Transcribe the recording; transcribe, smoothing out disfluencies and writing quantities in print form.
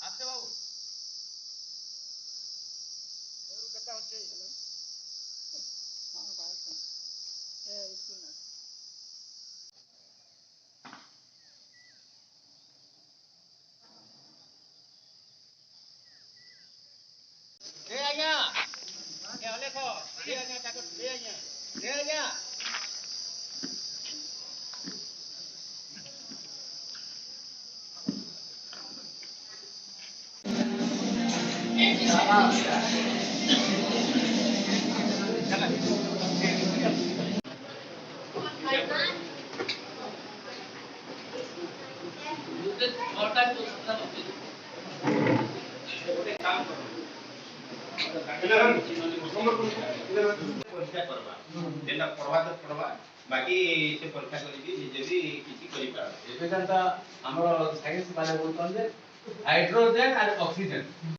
आसे बाबू ఎవరు కట్ట వచ్చే हां बात है स्कूल ना ले आया ये ले को ले आया ताको ले आया परीक्षा करबा जेटा पढ़वा तो पढ़वा बाकी से परीक्षा करी जे भी किछि करि पार एबे हमर साइंस वाले बोलतन जे हाइड्रोजन और ऑक्सीजन